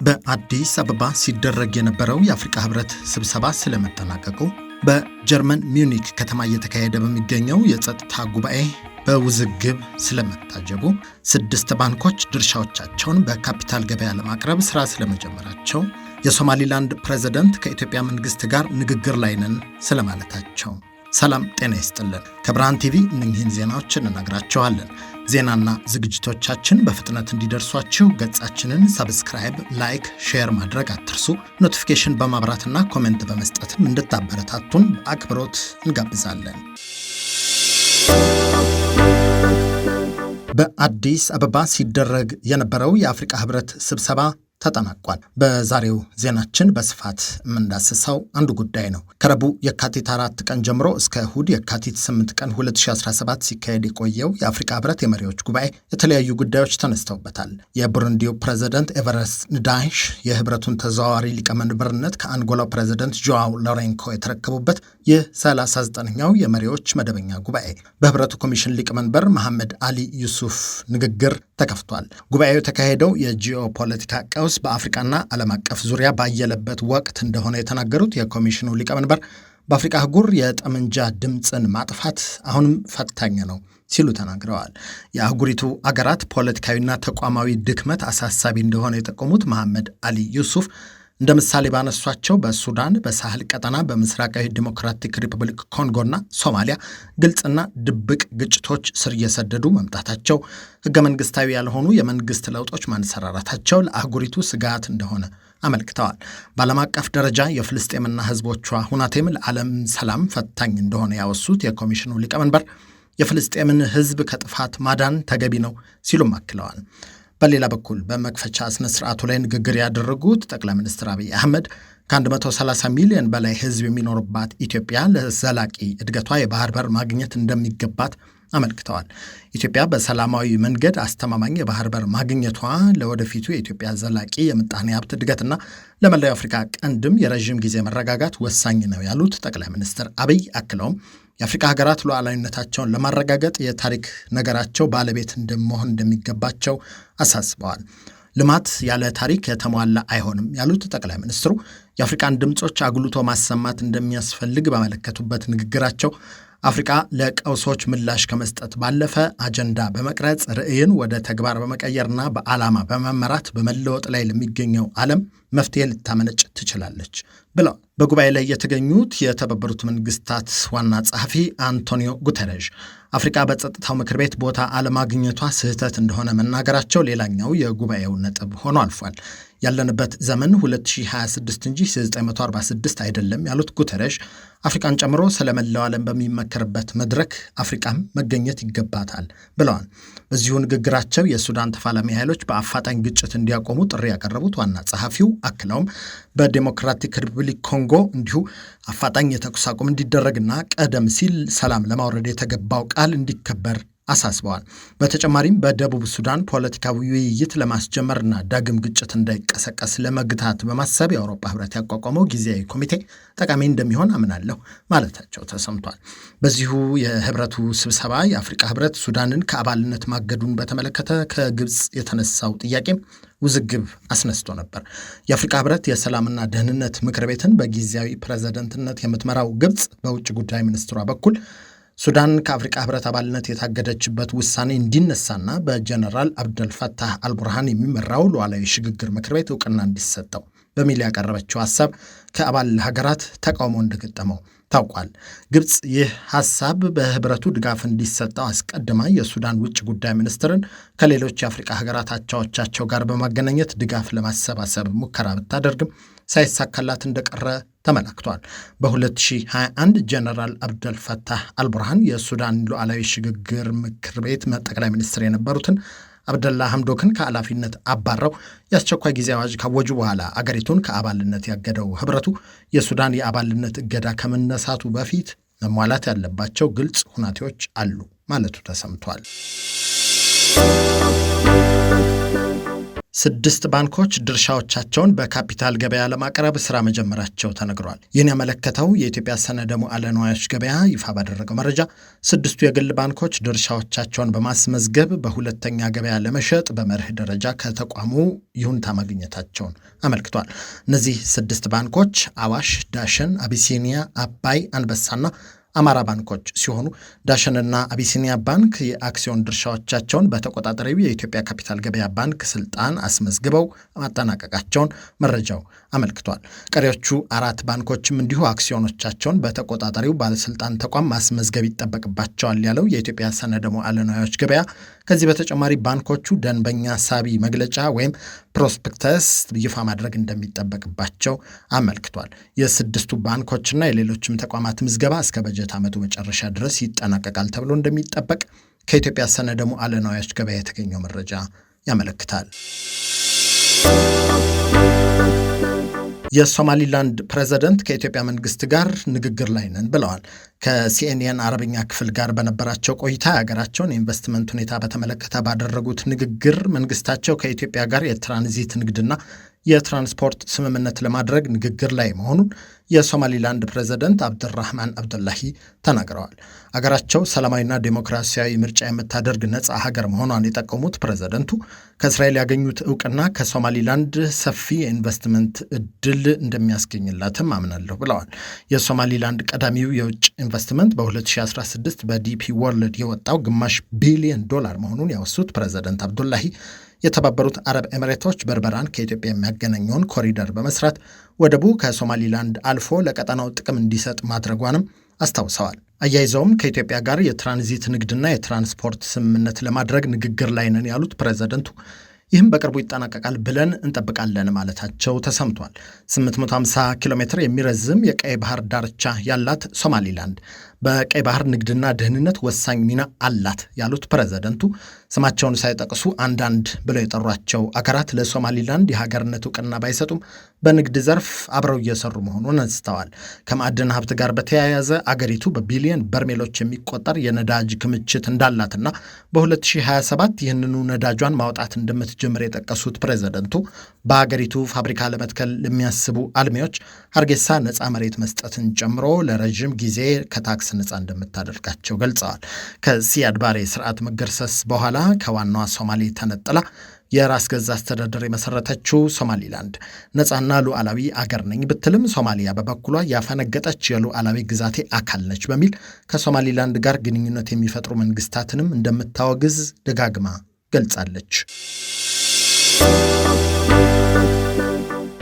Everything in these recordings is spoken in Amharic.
በአዲስ አበባ ሲደረግ የነበረው የአፍሪካ ህብረት ስብሰባ ስለመጠናቀቁ፣ በጀርመን ሚዩኒክ ከተማ እየተካሄደ በሚገኘው የጸጥታ ጉባኤ በውዝግብ ስለመታጀቡ፣ 6 ባንኮች ድርሻዎቻቸውን በካፒታል ገበያ ለማቅረብ ስራ ስለመጀመራቸው፣ የሶማሊላንድ ፕሬዝዳንት ከኢትዮጵያ መንግስት ጋር ንግግር ላይ ነን ስለማለታቸው። ሰላም ጤና ይስጥልን። ከብርሃን ቲቪ እነኚህን ዜናዎች እንነግራችኋለን። ዜናና ዝግጅቶቻችን በፍጥነት እንዲደርሷችሁ ገጻችንን ሰብስክራይብ፣ ላይክ፣ ሼር ማድረግ አትርሱ። ኖቲፊኬሽን በማብራትና ኮሜንት በመስጠትም እንድታበረታቱን በአክብሮት እንጋብዛለን። በአዲስ አበባ ሲደረግ የነበረው የአፍሪካ ህብረት ስብሰባ ተጠናቋል። በዛሬው ዜናችን በስፋት የምንዳስሰው አንዱ ጉዳይ ነው። ከረቡዕ የካቲት 4 ቀን ጀምሮ እስከ እሁድ የካቲት 8 ቀን 2017 ሲካሄድ የቆየው የአፍሪካ ህብረት የመሪዎች ጉባኤ የተለያዩ ጉዳዮች ተነስተውበታል። የቡሩንዲው ፕሬዝዳንት ኤቨረስት ንዳይሽ የህብረቱን ተዘዋዋሪ ሊቀመንበርነት ከአንጎላው ፕሬዝዳንት ጆዋው ሎሬንኮ የተረከቡበት የ39ኛው የመሪዎች መደበኛ ጉባኤ በህብረቱ ኮሚሽን ሊቀመንበር መሐመድ አሊ ዩሱፍ ንግግር ተከፍቷል። ጉባኤው የተካሄደው የጂኦፖለቲካ ቀውስ በአፍሪካና ዓለም አቀፍ ዙሪያ ባየለበት ወቅት እንደሆነ የተናገሩት የኮሚሽኑ ሊቀመንበር በአፍሪካ አህጉር የጠመንጃ ድምፅን ማጥፋት አሁንም ፈታኝ ነው ሲሉ ተናግረዋል። የአህጉሪቱ አገራት ፖለቲካዊና ተቋማዊ ድክመት አሳሳቢ እንደሆነ የጠቆሙት መሐመድ አሊ ዩሱፍ እንደ ምሳሌ ባነሷቸው በሱዳን፣ በሳህል ቀጠና፣ በምስራቃዊ ዲሞክራቲክ ሪፐብሊክ ኮንጎና ሶማሊያ ግልጽና ድብቅ ግጭቶች ስር እየሰደዱ መምጣታቸው፣ ህገ መንግስታዊ ያልሆኑ የመንግስት ለውጦች ማንሰራራታቸው ለአህጉሪቱ ስጋት እንደሆነ አመልክተዋል። በዓለም አቀፍ ደረጃ የፍልስጤምና ህዝቦቿ ሁናቴም ለዓለም ሰላም ፈታኝ እንደሆነ ያወሱት የኮሚሽኑ ሊቀመንበር የፍልስጤምን ህዝብ ከጥፋት ማዳን ተገቢ ነው ሲሉም አክለዋል። በሌላ በኩል በመክፈቻ ስነ ስርዓቱ ላይ ንግግር ያደረጉት ጠቅላይ ሚኒስትር አብይ አህመድ ከ130 ሚሊዮን በላይ ህዝብ የሚኖርባት ኢትዮጵያ ለዘላቂ እድገቷ የባህር በር ማግኘት እንደሚገባት አመልክተዋል። ኢትዮጵያ በሰላማዊ መንገድ አስተማማኝ የባህር በር ማግኘቷ ለወደፊቱ የኢትዮጵያ ዘላቂ የምጣኔ ሀብት እድገትና ለመላው አፍሪካ ቀንድም የረዥም ጊዜ መረጋጋት ወሳኝ ነው ያሉት ጠቅላይ ሚኒስትር አብይ አክለውም የአፍሪካ ሀገራት ሉዓላዊነታቸውን ለማረጋገጥ የታሪክ ነገራቸው ባለቤት መሆን እንደሚገባቸው አሳስበዋል። ልማት ያለ ታሪክ የተሟላ አይሆንም ያሉት ጠቅላይ ሚኒስትሩ የአፍሪካን ድምፆች አጉልቶ ማሰማት እንደሚያስፈልግ ባመለከቱበት ንግግራቸው አፍሪካ ለቀውሶች ምላሽ ከመስጠት ባለፈ አጀንዳ በመቅረጽ ርዕይን ወደ ተግባር በመቀየርና በዓላማ በመመራት በመለወጥ ላይ ለሚገኘው ዓለም መፍትሄ ልታመነጭ ትችላለች ብለዋል። በጉባኤ ላይ የተገኙት የተባበሩት መንግስታት ዋና ጸሐፊ አንቶኒዮ ጉተረዥ አፍሪካ በጸጥታው ምክር ቤት ቦታ አለማግኘቷ ስህተት እንደሆነ መናገራቸው ሌላኛው የጉባኤው ነጥብ ሆኖ አልፏል። ያለንበት ዘመን 2026 እንጂ 1946 አይደለም ያሉት ጉተረዥ አፍሪካን ጨምሮ ስለመላው ዓለም በሚመከርበት መድረክ አፍሪካም መገኘት ይገባታል ብለዋል። በዚሁ ንግግራቸው የሱዳን ተፋላሚ ኃይሎች በአፋጣኝ ግጭት እንዲያቆሙ ጥሪ ያቀረቡት ዋና ጸሐፊው አክለውም በዲሞክራቲክ ሪፐብሊክ ኮንጎ እንዲሁ አፋጣኝ የተኩስ አቁም እንዲደረግና ቀደም ሲል ሰላም ለማውረድ የተገባው ቃል እንዲከበር አሳስበዋል። በተጨማሪም በደቡብ ሱዳን ፖለቲካዊ ውይይት ለማስጀመርና ዳግም ግጭት እንዳይቀሰቀስ ለመግታት በማሰብ የአውሮፓ ህብረት ያቋቋመው ጊዜያዊ ኮሚቴ ጠቃሚ እንደሚሆን አምናለሁ ማለታቸው ተሰምቷል። በዚሁ የህብረቱ ስብሰባ የአፍሪካ ህብረት ሱዳንን ከአባልነት ማገዱን በተመለከተ ከግብፅ የተነሳው ጥያቄም ውዝግብ አስነስቶ ነበር። የአፍሪካ ህብረት የሰላምና ደህንነት ምክር ቤትን በጊዜያዊ ፕሬዝዳንትነት የምትመራው ግብፅ በውጭ ጉዳይ ሚኒስትሯ በኩል ሱዳን ከአፍሪካ ህብረት አባልነት የታገደችበት ውሳኔ እንዲነሳና በጀነራል አብደልፈታህ አልቡርሃን የሚመራው ሉዓላዊ ሽግግር ምክር ቤት እውቅና እንዲሰጠው በሚል ያቀረበችው ሀሳብ ከአባል ሀገራት ተቃውሞ እንደገጠመው ታውቋል። ግብፅ ይህ ሀሳብ በህብረቱ ድጋፍ እንዲሰጠው አስቀድማ የሱዳን ውጭ ጉዳይ ሚኒስትርን ከሌሎች የአፍሪካ ሀገራት አቻዎቻቸው ጋር በማገናኘት ድጋፍ ለማሰባሰብ ሙከራ ብታደርግም ሳይሳካላት እንደቀረ ተመላክቷል። በ2021 ጀነራል አብደልፈታህ አልቡርሃን የሱዳን ሉዓላዊ ሽግግር ምክር ቤት ጠቅላይ ሚኒስትር የነበሩትን አብደላ ሐምዶክን ከኃላፊነት አባረው የአስቸኳይ ጊዜ አዋጅ ካወጁ በኋላ አገሪቱን ከአባልነት ያገደው ህብረቱ የሱዳን የአባልነት እገዳ ከመነሳቱ በፊት መሟላት ያለባቸው ግልጽ ሁናቴዎች አሉ ማለቱ ተሰምቷል። 6 ባንኮች ድርሻዎቻቸውን በካፒታል ገበያ ለማቅረብ ስራ መጀመራቸው ተነግሯል። ይህን ያመለከተው የኢትዮጵያ ሰነደ ሙዓለ ንዋዮች ገበያ ይፋ ባደረገው መረጃ 6ቱ የግል ባንኮች ድርሻዎቻቸውን በማስመዝገብ በሁለተኛ ገበያ ለመሸጥ በመርህ ደረጃ ከተቋሙ ይሁንታ ማግኘታቸውን አመልክቷል። እነዚህ 6 ባንኮች አዋሽ፣ ዳሸን፣ አቢሲኒያ፣ አባይ፣ አንበሳና አማራ ባንኮች ሲሆኑ ዳሸንና አቢሲኒያ ባንክ የአክሲዮን ድርሻዎቻቸውን በተቆጣጣሪው የኢትዮጵያ ካፒታል ገበያ ባንክ ስልጣን አስመዝግበው ማጠናቀቃቸውን መረጃው አመልክቷል። ቀሪዎቹ 4 ባንኮችም እንዲሁ አክሲዮኖቻቸውን በተቆጣጣሪው ባለስልጣን ተቋም ማስመዝገብ ይጠበቅባቸዋል ያለው የኢትዮጵያ ሰነደ ሙዓለ ንዋዮች ገበያ ከዚህ በተጨማሪ ባንኮቹ ደንበኛ ሳቢ መግለጫ ወይም ፕሮስፔክተስ ይፋ ማድረግ እንደሚጠበቅባቸው አመልክቷል። የ6ቱ ባንኮችና የሌሎችም ተቋማት ምዝገባ እስከ በጀት ዓመቱ መጨረሻ ድረስ ይጠናቀቃል ተብሎ እንደሚጠበቅ ከኢትዮጵያ ሰነደ ሙዓለ ንዋዮች ገበያ የተገኘው መረጃ ያመለክታል። የሶማሊላንድ ፕሬዝዳንት ከኢትዮጵያ መንግስት ጋር ንግግር ላይ ነን ብለዋል። ከሲኤንኤን አረብኛ ክፍል ጋር በነበራቸው ቆይታ የሀገራቸውን የኢንቨስትመንት ሁኔታ በተመለከተ ባደረጉት ንግግር መንግስታቸው ከኢትዮጵያ ጋር የትራንዚት ንግድና የትራንስፖርት ስምምነት ለማድረግ ንግግር ላይ መሆኑን የሶማሊላንድ ፕሬዝዳንት አብድራህማን አብዱላሂ ተናግረዋል። አገራቸው ሰላማዊና ዴሞክራሲያዊ ምርጫ የምታደርግ ነጻ ሀገር መሆኗን የጠቀሙት ፕሬዝዳንቱ ከእስራኤል ያገኙት እውቅና ከሶማሊላንድ ሰፊ የኢንቨስትመንት እድል እንደሚያስገኝላትም አምናለሁ ብለዋል። የሶማሊላንድ ቀዳሚው የውጭ ኢንቨስትመንት በ2016 በዲፒ ወርልድ የወጣው $500 ቢሊዮን መሆኑን ያወሱት ፕሬዝዳንት አብዱላሂ የተባበሩት አረብ ኤሚሬቶች በርበራን ከኢትዮጵያ የሚያገናኘውን ኮሪደር በመስራት ወደቡ ከሶማሊላንድ አልፎ ለቀጠናው ጥቅም እንዲሰጥ ማድረጓንም አስታውሰዋል። አያይዘውም ከኢትዮጵያ ጋር የትራንዚት ንግድና የትራንስፖርት ስምምነት ለማድረግ ንግግር ላይ ነን ያሉት ፕሬዝዳንቱ ይህም በቅርቡ ይጠናቀቃል ብለን እንጠብቃለን ማለታቸው ተሰምቷል። 850 ኪሎ ሜትር የሚረዝም የቀይ ባህር ዳርቻ ያላት ሶማሊላንድ በቀይ ባህር ንግድና ደህንነት ወሳኝ ሚና አላት ያሉት ፕሬዝዳንቱ ስማቸውን ሳይጠቅሱ አንዳንድ ብለው የጠሯቸው አገራት ለሶማሊላንድ የሀገርነት እውቅና ባይሰጡም በንግድ ዘርፍ አብረው እየሰሩ መሆኑን አንስተዋል። ከማዕድን ሀብት ጋር በተያያዘ አገሪቱ በቢሊዮን በርሜሎች የሚቆጠር የነዳጅ ክምችት እንዳላትና በ2027 ይህንኑ ነዳጇን ማውጣት እንደምትጀምር የጠቀሱት ፕሬዝዳንቱ በሀገሪቱ ፋብሪካ ለመትከል ለሚያስቡ አልሚዎች ሀርጌሳ ነፃ መሬት መስጠትን ጨምሮ ለረዥም ጊዜ ከታክስ ነፃ እንደምታደርጋቸው ገልጸዋል። ከሲያድ ባሬ ስርዓት መገርሰስ በኋላ ከዋናዋ ሶማሌ ተነጥላ የራስ ገዛ አስተዳደር የመሰረተችው ሶማሊላንድ ነፃና ሉዓላዊ አገር ነኝ ብትልም ሶማሊያ በበኩሏ ያፈነገጠች የሉዓላዊ ግዛቴ አካል ነች በሚል ከሶማሊላንድ ጋር ግንኙነት የሚፈጥሩ መንግስታትንም እንደምታወግዝ ደጋግማ ገልጻለች።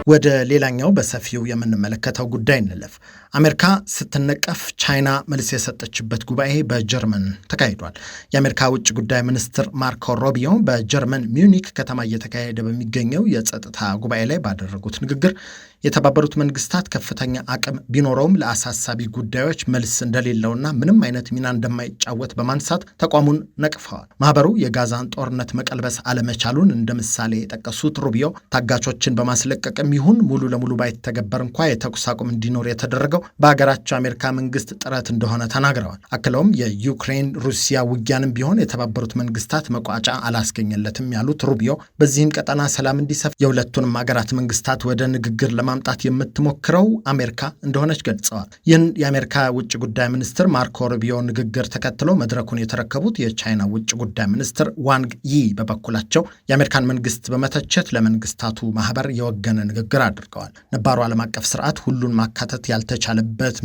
ወደ ሌላኛው በሰፊው የምንመለከተው ጉዳይ እንለፍ። አሜሪካ ስትነቀፍ ቻይና መልስ የሰጠችበት ጉባኤ በጀርመን ተካሂዷል። የአሜሪካ ውጭ ጉዳይ ሚኒስትር ማርኮ ሩቢዮ በጀርመን ሚዩኒክ ከተማ እየተካሄደ በሚገኘው የጸጥታ ጉባኤ ላይ ባደረጉት ንግግር የተባበሩት መንግስታት ከፍተኛ አቅም ቢኖረውም ለአሳሳቢ ጉዳዮች መልስ እንደሌለውና ምንም አይነት ሚና እንደማይጫወት በማንሳት ተቋሙን ነቅፈዋል። ማህበሩ የጋዛን ጦርነት መቀልበስ አለመቻሉን እንደ ምሳሌ የጠቀሱት ሩቢዮ ታጋቾችን በማስለቀቅም ይሁን ሙሉ ለሙሉ ባይተገበር እንኳ የተኩስ አቁም እንዲኖር የተደረገው በሀገራቸው አሜሪካ መንግስት ጥረት እንደሆነ ተናግረዋል። አክለውም የዩክሬን ሩሲያ ውጊያንም ቢሆን የተባበሩት መንግስታት መቋጫ አላስገኘለትም ያሉት ሩቢዮ በዚህም ቀጠና ሰላም እንዲሰፍ የሁለቱንም ሀገራት መንግስታት ወደ ንግግር ለማምጣት የምትሞክረው አሜሪካ እንደሆነች ገልጸዋል። ይህን የአሜሪካ ውጭ ጉዳይ ሚኒስትር ማርኮ ሩቢዮ ንግግር ተከትሎ መድረኩን የተረከቡት የቻይና ውጭ ጉዳይ ሚኒስትር ዋንግ ይ በበኩላቸው የአሜሪካን መንግስት በመተቸት ለመንግስታቱ ማህበር የወገነ ንግግር አድርገዋል። ነባሩ ዓለም አቀፍ ስርዓት ሁሉን ማካተት ያልተቻለበት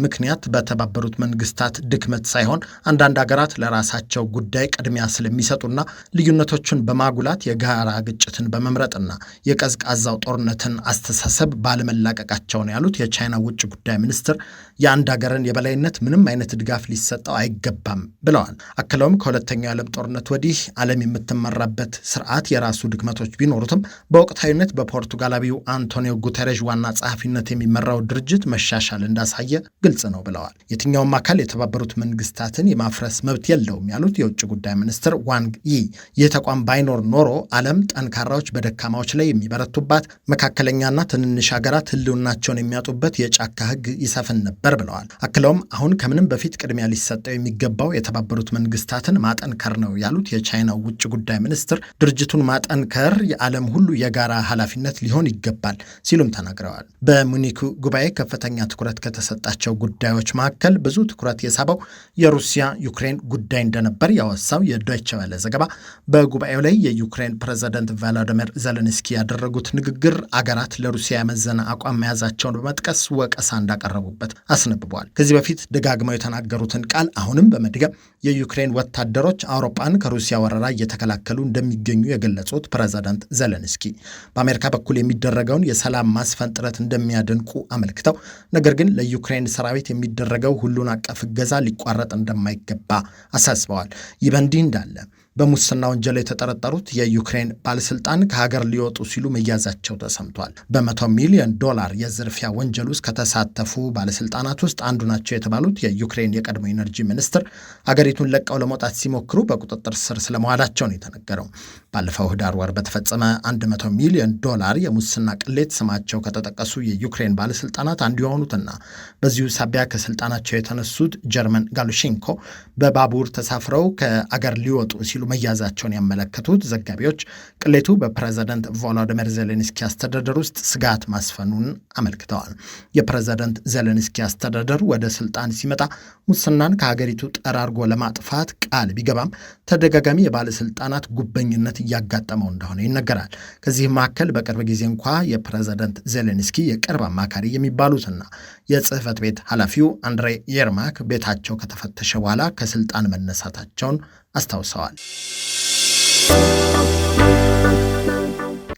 ምክንያት በተባበሩት መንግስታት ድክመት ሳይሆን አንዳንድ ሀገራት ለራሳቸው ጉዳይ ቅድሚያ ስለሚሰጡና ልዩነቶችን በማጉላት የጋራ ግጭትን በመምረጥና የቀዝቃዛው ጦርነትን አስተሳሰብ ባለመላቀቃቸው ነው ያሉት የቻይና ውጭ ጉዳይ ሚኒስትር የአንድ ሀገርን የበላይነት ምንም አይነት ድጋፍ ሊሰጠው አይገባም ብለዋል። አክለውም ከሁለተኛው የዓለም ጦርነት ወዲህ ዓለም የምትመራበት ስርዓት የራሱ ድክመቶች ቢኖሩትም በወቅታዊነት በፖርቱጋላዊው አንቶኒዮ ጉተሬዥ ዋና ጸሐፊነት የሚመራው ድርጅት መሻሻል እንዳሳ እንዳሳየ ግልጽ ነው ብለዋል። የትኛውም አካል የተባበሩት መንግስታትን የማፍረስ መብት የለውም ያሉት የውጭ ጉዳይ ሚኒስትር ዋንግ ይ ይህ ተቋም ባይኖር ኖሮ ዓለም ጠንካራዎች በደካማዎች ላይ የሚበረቱባት፣ መካከለኛና ትንንሽ ሀገራት ህልውናቸውን የሚያጡበት የጫካ ህግ ይሰፍን ነበር ብለዋል። አክለውም አሁን ከምንም በፊት ቅድሚያ ሊሰጠው የሚገባው የተባበሩት መንግስታትን ማጠንከር ነው ያሉት የቻይናው ውጭ ጉዳይ ሚኒስትር ድርጅቱን ማጠንከር የዓለም ሁሉ የጋራ ኃላፊነት ሊሆን ይገባል ሲሉም ተናግረዋል። በሙኒኩ ጉባኤ ከፍተኛ ትኩረት ከተሰጣቸው ጉዳዮች መካከል ብዙ ትኩረት የሳበው የሩሲያ ዩክሬን ጉዳይ እንደነበር ያወሳው የዶይቼ ቬለ ዘገባ በጉባኤው ላይ የዩክሬን ፕሬዝዳንት ቮሎዲሚር ዜሌንስኪ ያደረጉት ንግግር አገራት ለሩሲያ ያመዘነ አቋም መያዛቸውን በመጥቀስ ወቀሳ እንዳቀረቡበት አስነብበዋል። ከዚህ በፊት ደጋግመው የተናገሩትን ቃል አሁንም በመድገም የዩክሬን ወታደሮች አውሮፓን ከሩሲያ ወረራ እየተከላከሉ እንደሚገኙ የገለጹት ፕሬዝዳንት ዜሌንስኪ በአሜሪካ በኩል የሚደረገውን የሰላም ማስፈን ጥረት እንደሚያደንቁ አመልክተው ነገር ግን ለዩክሬን ሰራዊት የሚደረገው ሁሉን አቀፍ እገዛ ሊቋረጥ እንደማይገባ አሳስበዋል። ይህ በእንዲህ እንዳለ በሙስና ወንጀል የተጠረጠሩት የዩክሬን ባለስልጣን ከሀገር ሊወጡ ሲሉ መያዛቸው ተሰምቷል። $100 ሚሊዮን የዝርፊያ ወንጀል ውስጥ ከተሳተፉ ባለስልጣናት ውስጥ አንዱ ናቸው የተባሉት የዩክሬን የቀድሞ ኢነርጂ ሚኒስትር ሀገሪቱን ለቀው ለመውጣት ሲሞክሩ በቁጥጥር ስር ስለመዋላቸው ነው የተነገረው። ባለፈው ህዳር ወር በተፈጸመ $100 ሚሊዮን የሙስና ቅሌት ስማቸው ከተጠቀሱ የዩክሬን ባለስልጣናት አንዱ የሆኑትና በዚሁ ሳቢያ ከስልጣናቸው የተነሱት ጀርመን ጋሉሼንኮ በባቡር ተሳፍረው ከአገር ሊወጡ ሲሉ መያዛቸውን ያመለከቱት ዘጋቢዎች ቅሌቱ በፕሬዝዳንት ቮሎዲሚር ዜሌንስኪ አስተዳደር ውስጥ ስጋት ማስፈኑን አመልክተዋል። የፕሬዝዳንት ዜሌንስኪ አስተዳደር ወደ ስልጣን ሲመጣ ሙስናን ከሀገሪቱ ጠራርጎ ለማጥፋት ቃል ቢገባም ተደጋጋሚ የባለስልጣናት ጉበኝነት እያጋጠመው እንደሆነ ይነገራል። ከዚህ መካከል በቅርብ ጊዜ እንኳ የፕሬዝዳንት ዜሌንስኪ የቅርብ አማካሪ የሚባሉትና የጽህፈት ቤት ኃላፊው አንድሬ የርማክ ቤታቸው ከተፈተሸ በኋላ ከስልጣን መነሳታቸውን አስታውሰዋል።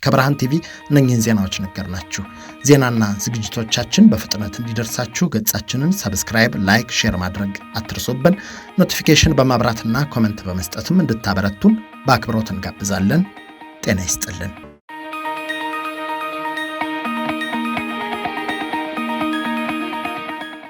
ከብርሃን ቲቪ እነኚህን ዜናዎች ነገርናችሁ። ዜናና ዝግጅቶቻችን በፍጥነት እንዲደርሳችሁ ገጻችንን ሰብስክራይብ፣ ላይክ፣ ሼር ማድረግ አትርሱብን። ኖቲፊኬሽን በማብራትና ኮመንት በመስጠትም እንድታበረቱን በአክብሮት እንጋብዛለን። ጤና ይስጥልን።